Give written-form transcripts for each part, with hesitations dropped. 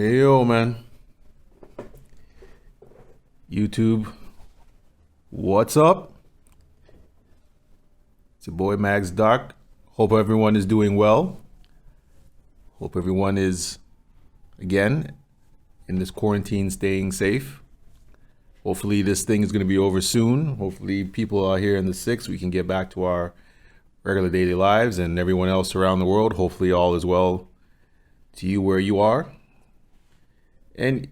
Hey yo, man. YouTube, what's up? It's your boy Max Doc. Hope everyone is doing well. Hope everyone is, again, in this quarantine staying safe. Hopefully, this thing is going to be over soon. Hopefully, people are here in the six. We can get back to our regular daily lives, and everyone else around the world. Hopefully, all is well to you where you are. And,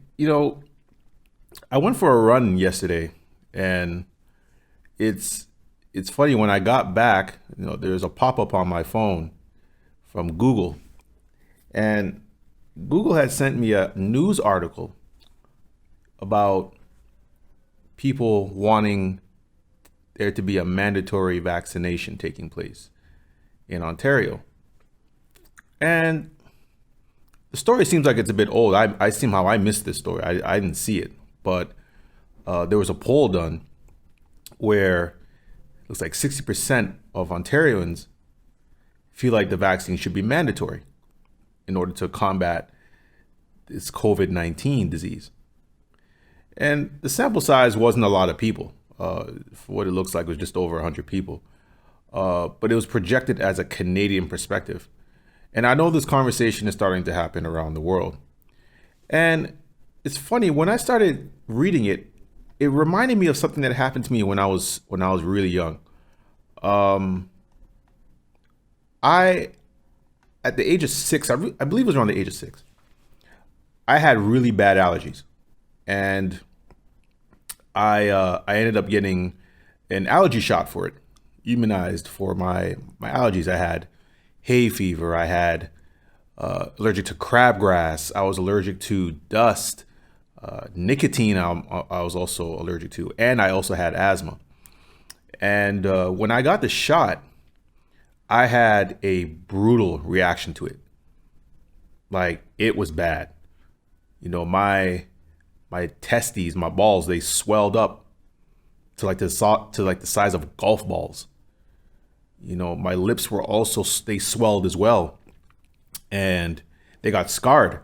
I went for a run yesterday, and it's it's funny when I got back. There's a pop up on my phone from Google, and Google had sent me a news article about people wanting there to be a mandatory vaccination taking place in Ontario, and the story seems like it's a bit old. I somehow I missed this story. I didn't see it, but there was a poll done where it looks like 60% of Ontarians feel like the vaccine should be mandatory in order to combat this COVID-19 disease. And the sample size wasn't a lot of people. For what it looks like, it was just over 100 people. But it was projected as a Canadian perspective. And I know this conversation is starting to happen around the world. And it's funny, when I started reading it, it reminded me of something that happened to me when I was really young. I At the age of 6, I believe it was around the age of 6, I had really bad allergies, and I ended up getting an allergy shot for it, immunized for my allergies. I had hay fever. I had allergic to crabgrass. I was allergic to dust. Nicotine, I was also allergic to, and I also had asthma. And when I got the shot, I had a brutal reaction to it. Like, it was bad. My testes, my balls, they swelled up to like the size of golf balls. My lips were also, they swelled as well, and they got scarred.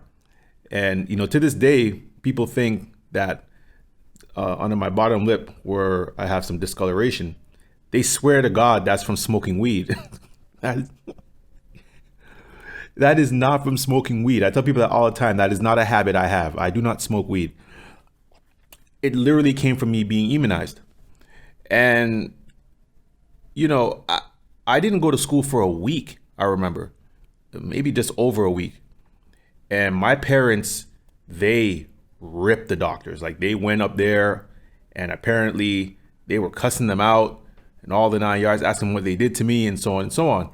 And to this day, people think that under my bottom lip where I have some discoloration, they swear to God that's from smoking weed. that, is, that is not from smoking weed. I tell people that all the time. That is not a habit I have. I do not smoke weed. It literally came from me being immunized. And, I didn't go to school for a week, I remember. Maybe just over a week. And my parents, they ripped the doctors. Like, they went up there, and apparently they were cussing them out and all the 9 yards, asking what they did to me, and so on and so on.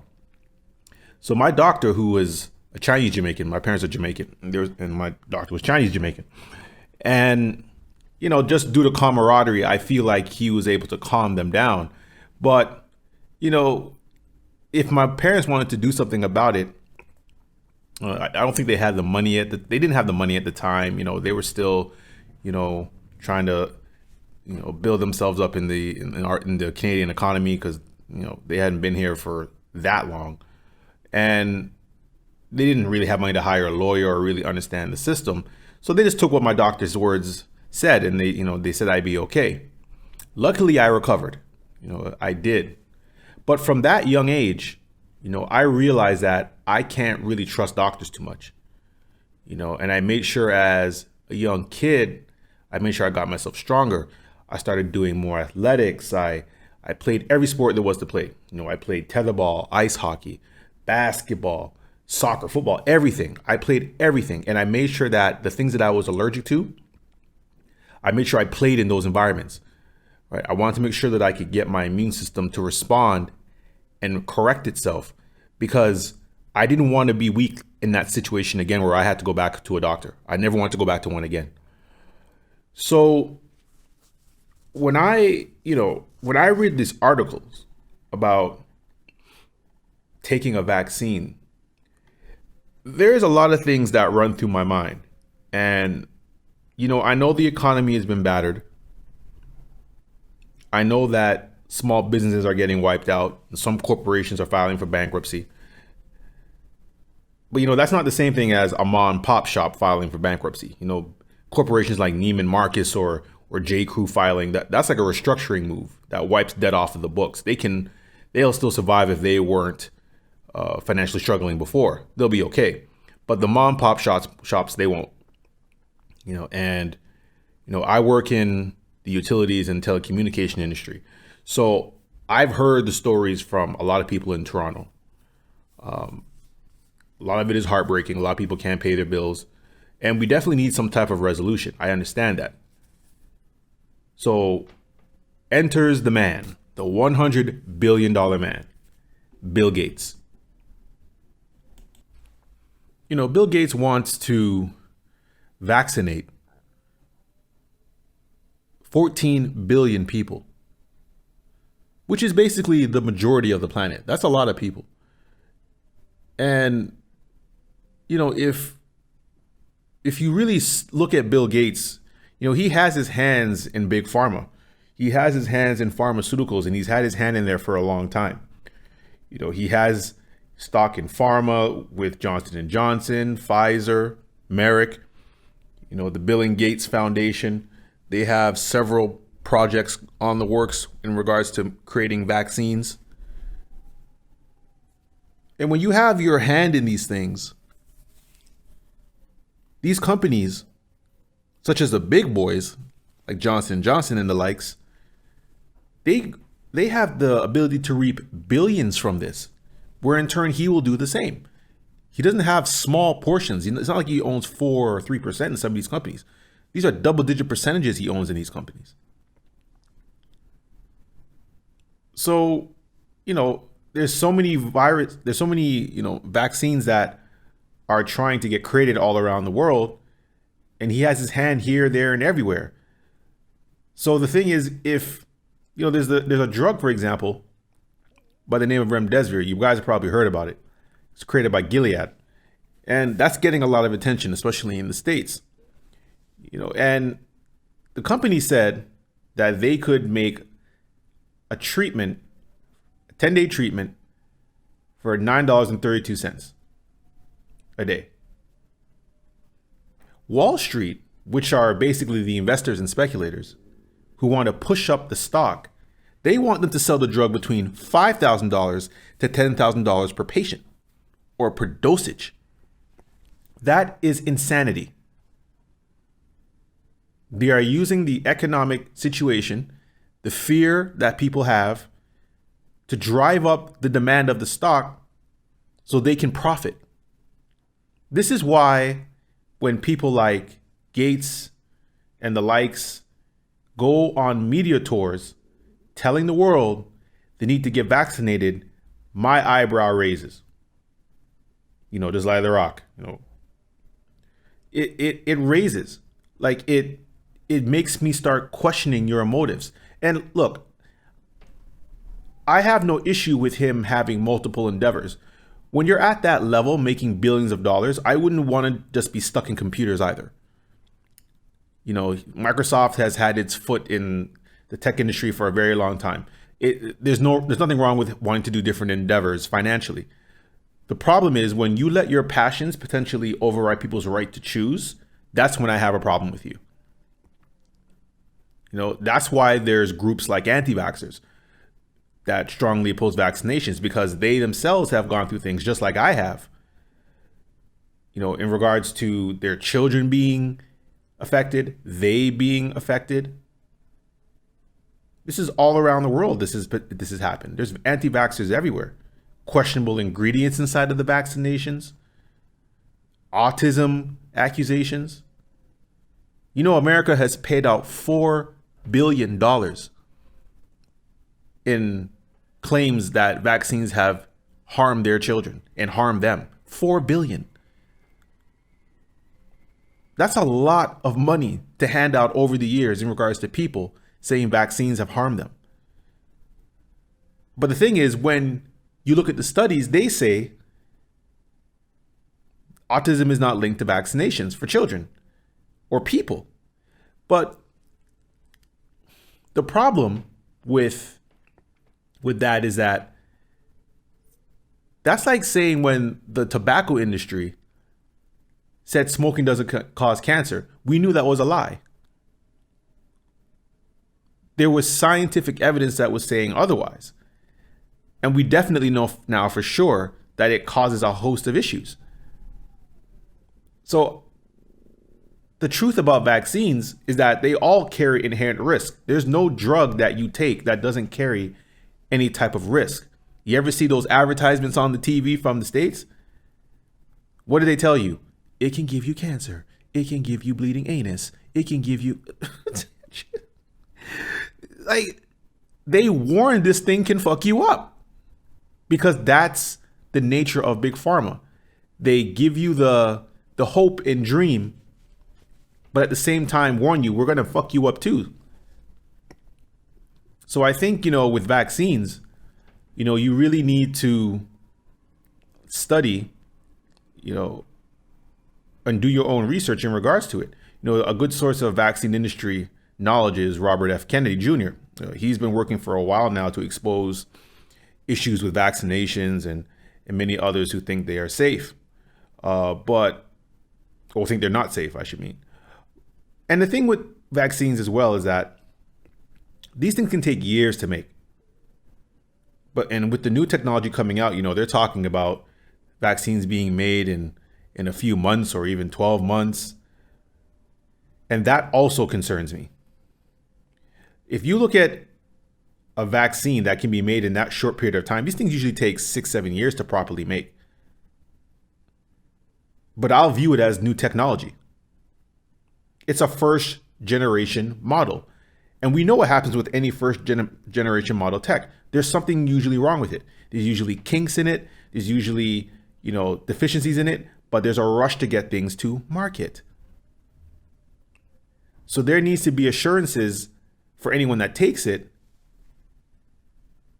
So my doctor, who was a Chinese Jamaican, my parents are Jamaican, and my doctor was Chinese Jamaican. And, just due to camaraderie, I feel like he was able to calm them down. But, if my parents wanted to do something about it, I don't think they had the money they didn't have the money at the time. They were still, trying to, build themselves up in the Canadian economy, because they hadn't been here for that long, and they didn't really have money to hire a lawyer or really understand the system. So they just took what my doctor's words said, and they said I'd be okay. Luckily, I recovered. I did. But from that young age, I realized that I can't really trust doctors too much. And I made sure, as a young kid, I made sure I got myself stronger. I started doing more athletics. I played every sport there was to play. I played tetherball, ice hockey, basketball, soccer, football, everything. I played everything. And I made sure that the things that I was allergic to, I made sure I played in those environments. Right? I wanted to make sure that I could get my immune system to respond and correct itself, because I didn't want to be weak in that situation again where I had to go back to a doctor. I never want to go back to one again. So when I read these articles about taking a vaccine, there's a lot of things that run through my mind. And, I know the economy has been battered. I know that small businesses are getting wiped out, and some corporations are filing for bankruptcy. But that's not the same thing as a mom and pop shop filing for bankruptcy. Corporations like Neiman Marcus or J. Crew filing, that's like a restructuring move that wipes debt off of the books. They'll still survive if they weren't financially struggling before. They'll be okay. But the mom and pop shops, they won't. And I work in the utilities and telecommunication industry, so I've heard the stories from a lot of people in Toronto. A lot of it is heartbreaking. A lot of people can't pay their bills. And we definitely need some type of resolution. I understand that. So enters the man, the $100 billion man, Bill Gates. Bill Gates wants to vaccinate 14 billion people, which is basically the majority of the planet. That's a lot of people. And if you really look at Bill Gates, he has his hands in big pharma. He has his hands in pharmaceuticals, and he's had his hand in there for a long time. He has stock in pharma with Johnson and Johnson, Pfizer, Merck, the Bill and Gates Foundation. They have several projects on the works in regards to creating vaccines. And when you have your hand in these things, these companies, such as the big boys like Johnson and Johnson and the likes, they have the ability to reap billions from this, where in turn he will do the same. He doesn't have small portions. It's not like he owns 4 or 3% in some of these companies. These are double-digit percentages he owns in these companies. So, there's so many vaccines that are trying to get created all around the world, and he has his hand here, there, and everywhere. So the thing is, if there's a drug, for example, by the name of remdesivir. You guys have probably heard about it. It's created by Gilead, and that's getting a lot of attention, especially in the States. And the company said that they could make a 10-day treatment for $9.32 a day. Wall Street, which are basically the investors and speculators who want to push up the stock, they want them to sell the drug between $5,000 to $10,000 per patient or per dosage. That is insanity. They are using the economic situation, the fear that people have, to drive up the demand of the stock so they can profit. This is why when people like Gates and the likes go on media tours telling the world they need to get vaccinated, my eyebrow raises. Just like The Rock, it raises. Like it makes me start questioning your motives. And look, I have no issue with him having multiple endeavors. When you're at that level, making billions of dollars, I wouldn't want to just be stuck in computers either. Microsoft has had its foot in the tech industry for a very long time. There's nothing wrong with wanting to do different endeavors financially. The problem is when you let your passions potentially override people's right to choose, that's when I have a problem with you. That's why there's groups like anti-vaxxers that strongly oppose vaccinations, because they themselves have gone through things just like I have, in regards to their children being affected, they being affected. This is all around the world. This has happened. There's anti-vaxxers everywhere. Questionable ingredients inside of the vaccinations. Autism accusations. America has paid out $4 billion in claims that vaccines have harmed their children and harmed them. $4 billion. That's a lot of money to hand out over the years in regards to people saying vaccines have harmed them. But the thing is, when you look at the studies, they say autism is not linked to vaccinations for children or people. But the problem with that is that That's like saying when the tobacco industry said smoking doesn't cause cancer, we knew that was a lie. There was scientific evidence that was saying otherwise. And we definitely know now for sure that it causes a host of issues. So the truth about vaccines is that they all carry inherent risk. There's no drug that you take that doesn't carry any type of risk. You ever see those advertisements on the TV from the States? What do they tell you? It can give you cancer. It can give you bleeding anus. It can give you... like, they warn this thing can fuck you up. Because that's the nature of big pharma. They give you the hope and dream, but at the same time warn you, we're going to fuck you up too. So I think, with vaccines, you really need to study, and do your own research in regards to it. A good source of vaccine industry knowledge is Robert F. Kennedy Jr. He's been working for a while now to expose issues with vaccinations and many others who think they are safe, or think they're not safe, I should mean. And the thing with vaccines as well is that these things can take years to make. And with the new technology coming out, they're talking about vaccines being made in a few months or even 12 months. And that also concerns me. If you look at a vaccine that can be made in that short period of time, these things usually take 6-7 years to properly make. But I'll view it as new technology. It's a first generation model. And we know what happens with any first generation model tech. There's something usually wrong with it. There's usually kinks in it. There's usually, deficiencies in it, but there's a rush to get things to market. So there needs to be assurances for anyone that takes it,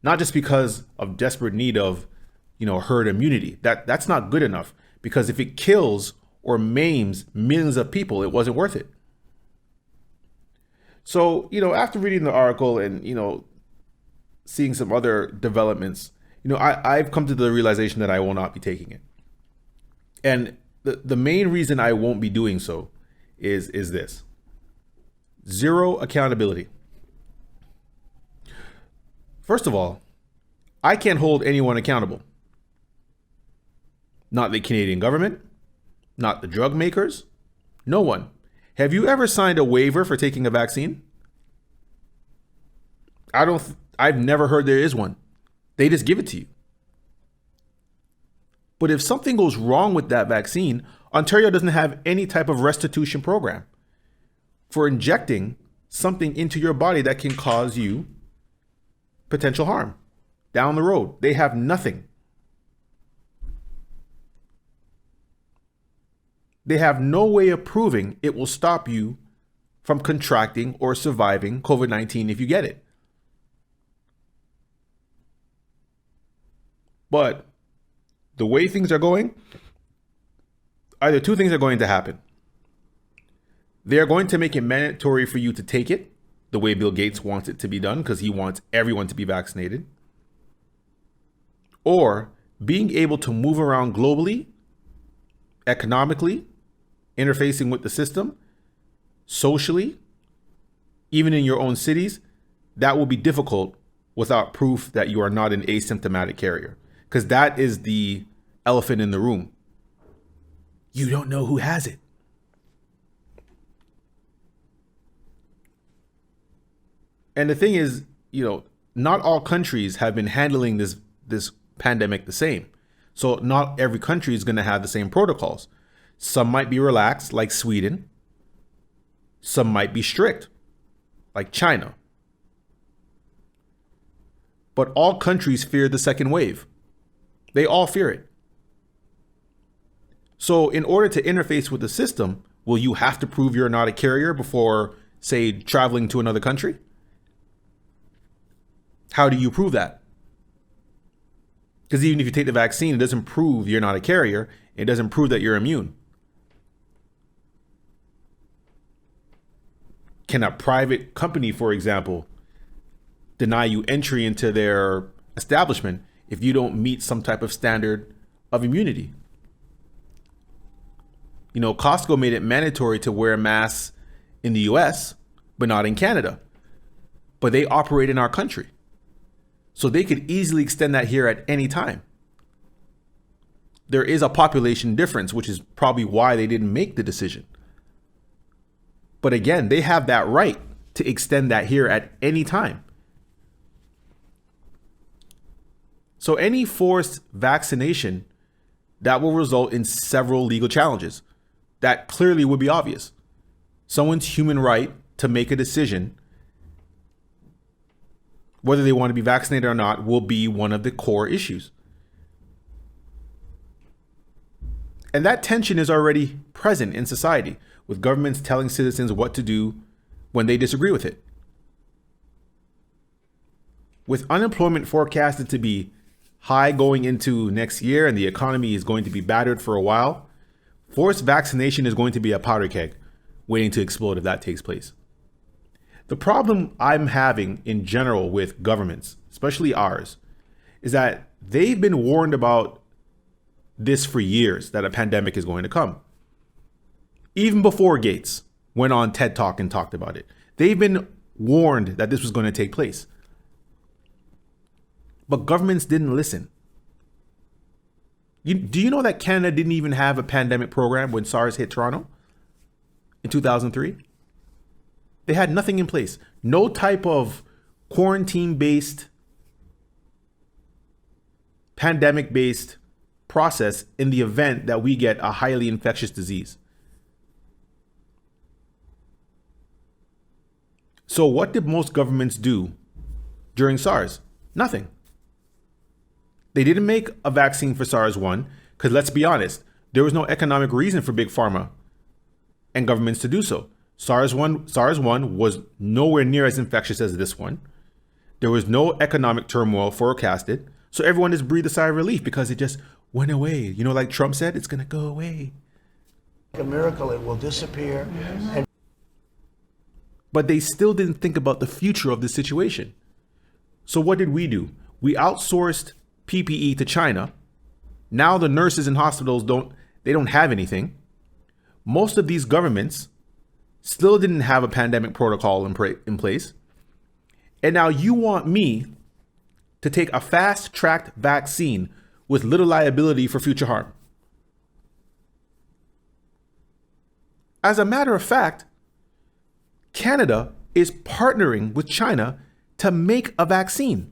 not just because of desperate need of, herd immunity. That's not good enough, because if it kills or maims millions of people, it wasn't worth it. So, after reading the article and, seeing some other developments, I've come to the realization that I will not be taking it. And the main reason I won't be doing so is this: zero accountability. First of all, I can't hold anyone accountable. Not the Canadian government, not the drug makers, no one. Have you ever signed a waiver for taking a vaccine? I've never heard there is one. They just give it to you. But if something goes wrong with that vaccine, Ontario doesn't have any type of restitution program for injecting something into your body that can cause you potential harm down the road. They have nothing. They have no way of proving it will stop you from contracting or surviving COVID-19 if you get it. But the way things are going, either two things are going to happen. They are going to make it mandatory for you to take it, the way Bill Gates wants it to be done, because he wants everyone to be vaccinated. Or being able to move around globally, economically, interfacing with the system, socially, even in your own cities, that will be difficult without proof that you are not an asymptomatic carrier. Because that is the elephant in the room. You don't know who has it. And the thing is, not all countries have been handling this pandemic the same. So not every country is going to have the same protocols. Some might be relaxed, like Sweden. Some might be strict, like China. But all countries fear the second wave. They all fear it. So in order to interface with the system, will you have to prove you're not a carrier before, say, traveling to another country? How do you prove that? Because even if you take the vaccine, it doesn't prove you're not a carrier. It doesn't prove that you're immune. Can a private company, for example, deny you entry into their establishment if you don't meet some type of standard of immunity. Costco made it mandatory to wear masks in the US, but not in Canada. But they operate in our country. So they could easily extend that here at any time. There is a population difference, which is probably why they didn't make the decision. But again, they have that right to extend that here at any time. So any forced vaccination, that will result in several legal challenges. That clearly would be obvious. Someone's human right to make a decision whether they want to be vaccinated or not will be one of the core issues. And that tension is already present in society, with governments telling citizens what to do when they disagree with it. With unemployment forecasted to be high going into next year and the economy is going to be battered for a while, forced vaccination is going to be a powder keg waiting to explode if that takes place. The problem I'm having in general with governments, especially ours, is that they've been warned about this for years, that a pandemic is going to come. Even before Gates went on TED Talk and talked about it, they've been warned that this was going to take place. But governments didn't listen. Do you know that Canada didn't even have a pandemic program when SARS hit Toronto in 2003? They had nothing in place. No type of quarantine-based, pandemic-based process in the event that we get a highly infectious disease. So what did most governments do during SARS? Nothing. They didn't make a vaccine for SARS-1 because, let's be honest, there was no economic reason for big pharma and governments to do so. SARS-1 was nowhere near as infectious as this one. There was no economic turmoil forecasted. So everyone just breathed a sigh of relief because it just went away. Like Trump said, it's going to go away. Like a miracle, it will disappear. But they still didn't think about the future of the situation. So what did we do? We outsourced PPE to China. Now the nurses in hospitals don't have anything. Most of these governments still didn't have a pandemic protocol in place. And now you want me to take a fast-tracked vaccine with little liability for future harm. As a matter of fact, Canada is partnering with China to make a vaccine.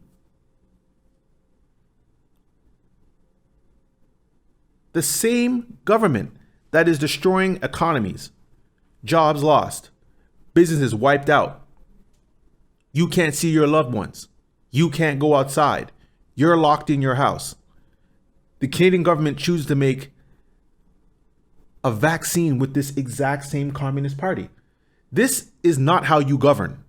The same government that is destroying economies, jobs lost, businesses wiped out. You can't see your loved ones. You can't go outside. You're locked in your house. The Canadian government chooses to make a vaccine with this exact same Communist Party. This is not how you govern.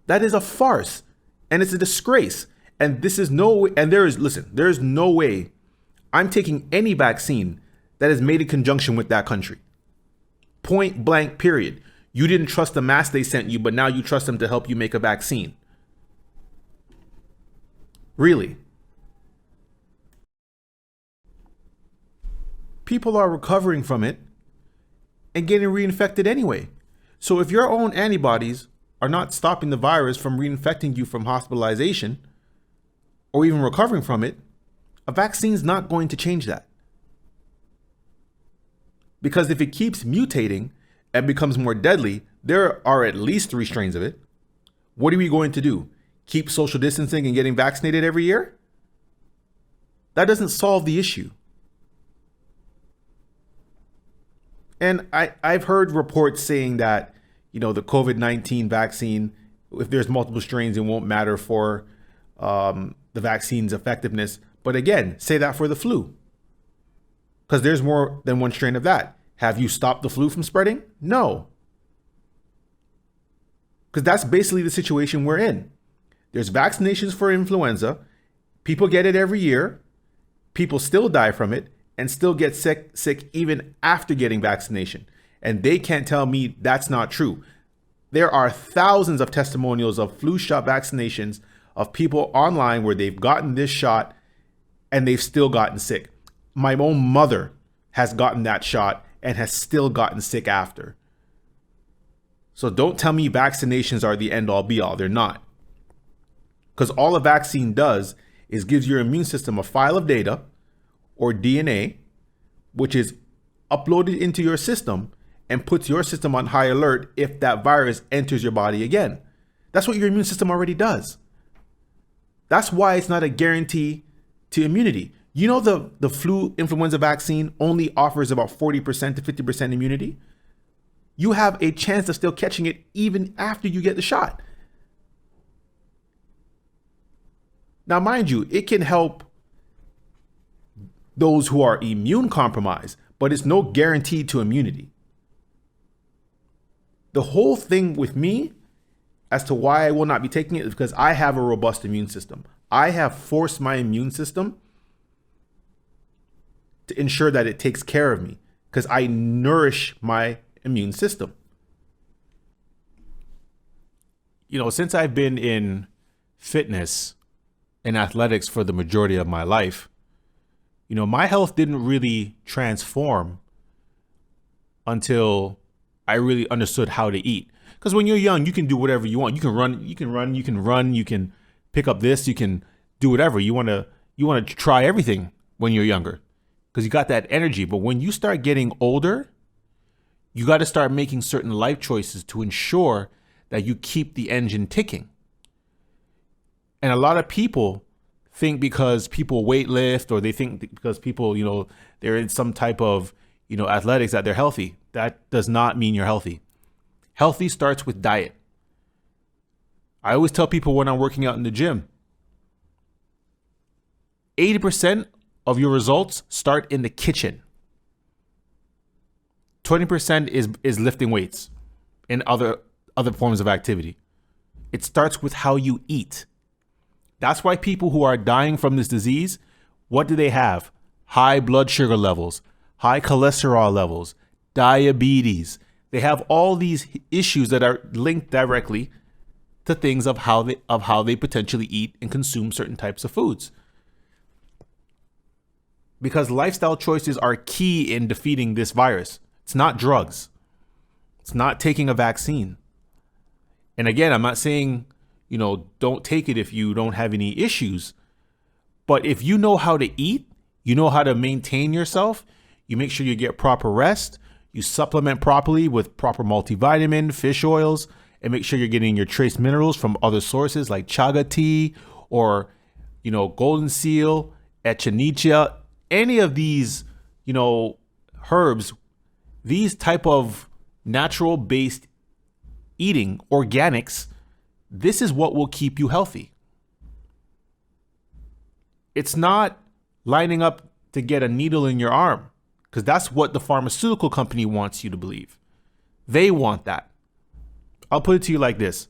That is a farce, and it's a disgrace. And there is no way I'm taking any vaccine that is made in conjunction with that country. Point blank, period. You didn't trust the mask they sent you, but now you trust them to help you make a vaccine. Really? People are recovering from it and getting reinfected anyway. So if your own antibodies are not stopping the virus from reinfecting you from hospitalization or even recovering from it, a vaccine's not going to change that. Because if it keeps mutating and becomes more deadly, there are at least 3 strains of it. What are we going to do? Keep social distancing and getting vaccinated every year? That doesn't solve the issue. And I've heard reports saying that, the COVID-19 vaccine, if there's multiple strains, it won't matter for the vaccine's effectiveness. But again, say that for the flu. Because there's more than one strain of that. Have you stopped the flu from spreading? No. Because that's basically the situation we're in. There's vaccinations for influenza. People get it every year. People still die from it and still get sick even after getting vaccination. And they can't tell me that's not true. There are thousands of testimonials of flu shot vaccinations of people online where they've gotten this shot and they've still gotten sick. My own mother has gotten that shot and has still gotten sick after. So don't tell me vaccinations are the end all be all. They're not. Because all a vaccine does is gives your immune system a file of data or DNA, which is uploaded into your system and puts your system on high alert if that virus enters your body again. That's what your immune system already does. That's why it's not a guarantee to immunity. You know, the flu influenza vaccine only offers about 40% to 50% immunity. You have a chance of still catching it even after you get the shot. Now, mind you, it can help those who are immune compromised, but it's no guarantee to immunity. The whole thing with me as to why I will not be taking it is because I have a robust immune system. I have forced my immune system to ensure that it takes care of me because I nourish my immune system. You know, since I've been in fitness and athletics for the majority of my life, you know, my health didn't really transform until I really understood how to eat. Because when you're young, you can do whatever you want. You can run, you can pick up this, you can do whatever. You want to try everything when you're younger because you got that energy. But when you start getting older, you got to start making certain life choices to ensure that you keep the engine ticking. And a lot of people think because people weight lift or they think because people, you know, they're in some type of, you know, athletics that they're healthy. That does not mean you're healthy. Healthy starts with diet. I always tell people when I'm working out in the gym, 80% of your results start in the kitchen. 20% is lifting weights and other forms of activity. It starts with how you eat. That's why people who are dying from this disease, what do they have? High blood sugar levels, high cholesterol levels, diabetes. They have all these issues that are linked directly to things of how they potentially eat and consume certain types of foods. Because lifestyle choices are key in defeating this virus. It's not drugs. It's not taking a vaccine. And again, I'm not saying, you know, don't take it if you don't have any issues. But if you know how to eat, you know how to maintain yourself, you make sure you get proper rest, you supplement properly with proper multivitamin, fish oils, and make sure you're getting your trace minerals from other sources like chaga tea or, you know, golden seal, echinacea, any of these, you know, herbs, these type of natural based eating, organics, this is what will keep you healthy. It's not lining up to get a needle in your arm, because that's what the pharmaceutical company wants you to believe. They want that. I'll put it to you like this.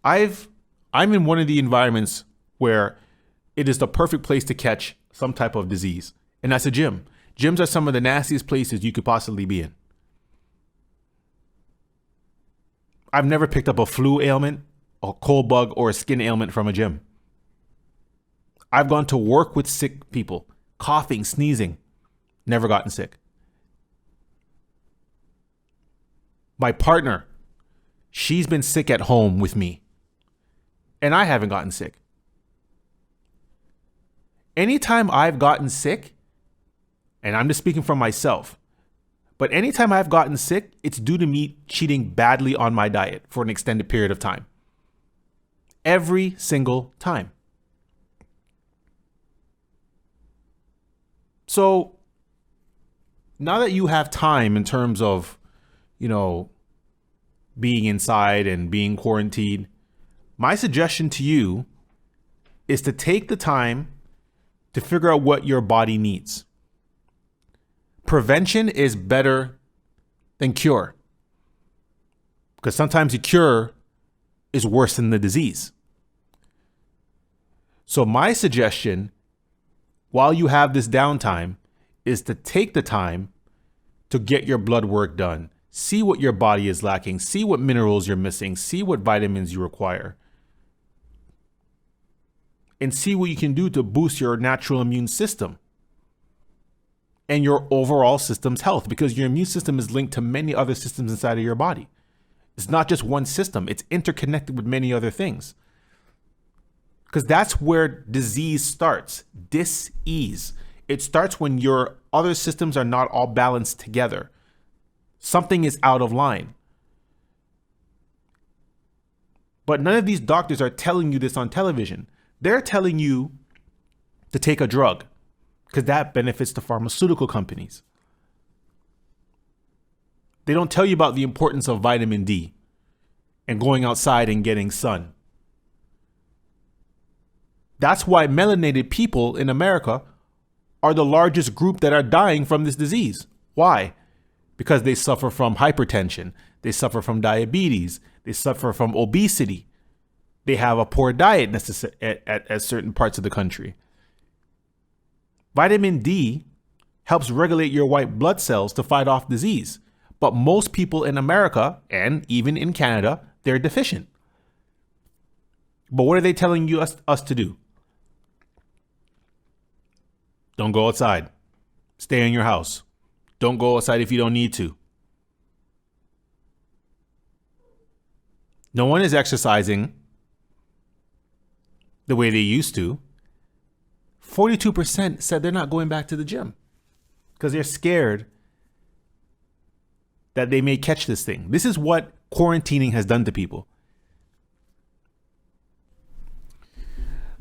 I'm in one of the environments where it is the perfect place to catch some type of disease, and that's a gym. Gyms are some of the nastiest places you could possibly be in. I've never picked up a flu ailment, a cold bug, or a skin ailment from a gym. I've gone to work with sick people, coughing, sneezing, never gotten sick. My partner, she's been sick at home with me, and I haven't gotten sick. Anytime I've gotten sick, and I'm just speaking for myself, but anytime I've gotten sick, it's due to me cheating badly on my diet for an extended period of time. Every single time. So now that you have time in terms of, you know, being inside and being quarantined, my suggestion to you is to take the time to figure out what your body needs. Prevention is better than cure, because sometimes the cure is worse than the disease. So my suggestion, while you have this downtime, is to take the time to get your blood work done. See what your body is lacking. See what minerals you're missing. See what vitamins you require. and see what you can do to boost your natural immune system and your overall system's health, because your immune system is linked to many other systems inside of your body. It's not just one system, it's interconnected with many other things. Because that's where disease starts, dis-ease. It starts when your other systems are not all balanced together. Something is out of line. But none of these doctors are telling you this on television. They're telling you to take a drug because that benefits the pharmaceutical companies. They don't tell you about the importance of vitamin D and going outside and getting sun. That's why melanated people in America are the largest group that are dying from this disease. Why? Because they suffer from hypertension, they suffer from diabetes, they suffer from obesity, they have a poor diet at certain parts of the country. Vitamin D helps regulate your white blood cells to fight off disease, but most people in America, and even in Canada, they're deficient. But what are they telling you us to do? Don't go outside. Stay in your house. Don't go outside if you don't need to. No one is exercising the way they used to. 42% said they're not going back to the gym because they're scared that they may catch this thing. This is what quarantining has done to people.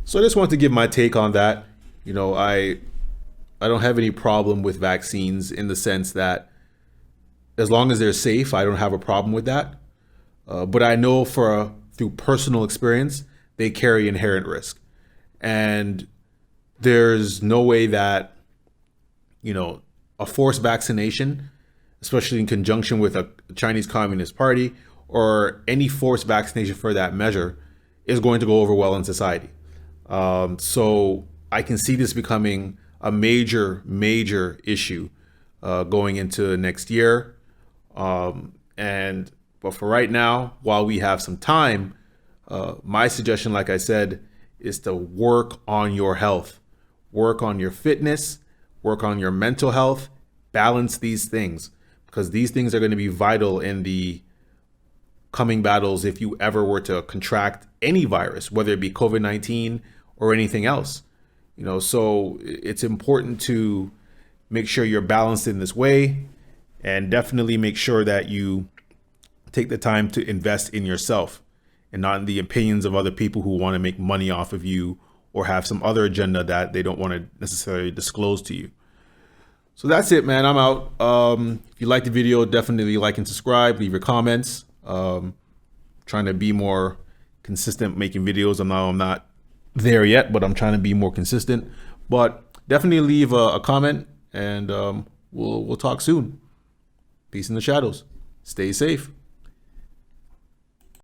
So I just want to give my take on that. You know, I don't have any problem with vaccines in the sense that as long as they're safe, I don't have a problem with that. But I know through personal experience, they carry inherent risk. And there's no way that, you know, a forced vaccination, especially in conjunction with a Chinese Communist Party or any forced vaccination for that measure, is going to go over well in society. So I can see this becoming a major issue going into next year. But for right now, while we have some time, my suggestion, like I said, is to work on your health, work on your fitness, work on your mental health, balance these things, because these things are going to be vital in the coming battles if you ever were to contract any virus, whether it be COVID-19 or anything else. You know, so it's important to make sure you're balanced in this way, and definitely make sure that you take the time to invest in yourself and not in the opinions of other people who want to make money off of you or have some other agenda that they don't want to necessarily disclose to you. So that's it, man. I'm out. If you like the video, definitely like and subscribe, leave your comments. Trying to be more consistent making videos. I'm not there yet, but I'm trying to be more consistent. But definitely leave a comment, and we'll talk soon. Peace in the shadows. Stay safe.